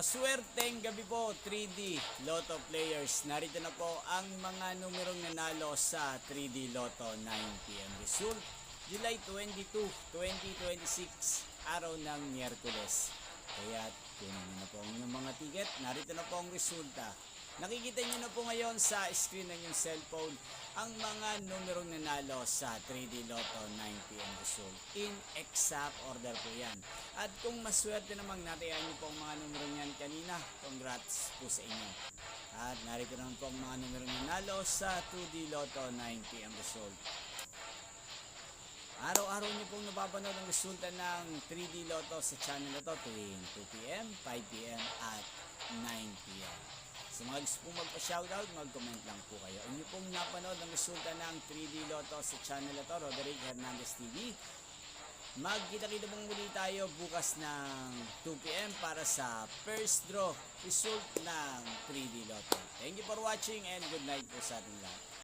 Maswerteng gabi po 3D Lotto players. Narito na po ang mga numerong nanalo sa 3D Lotto 9pm result. July 22, 2026, araw ng Miyerkules. Kaya kunin nyo na po ang inyong mga ticket. Narito na po ang resulta. Nakikita nyo na po ngayon sa screen ng inyong cellphone ang mga numerong nanalo sa 3D Lotto 9pm result. In exact order po yan. At kung maswerte namang natayaan nyo po ang mga numerong yan kanina, congrats po sa inyo. At narito naman po ang mga numerong nanalo sa 2D Lotto 9pm result. Araw-araw niyo pong napapanood ang resulta ng 3D Lotto sa channel na to tuwing 2pm, 5pm at 9pm. Sa mga gusto pong magpa-shoutout, mag-comment lang po kayo. Inyo pong napanood ang resulta ng 3D Lotto sa channel na to, Roderick Hernandez TV. Magkita-kita pong muli tayo bukas ng 2pm para sa first draw result ng 3D Lotto. Thank you for watching and good night po sa ating lahat.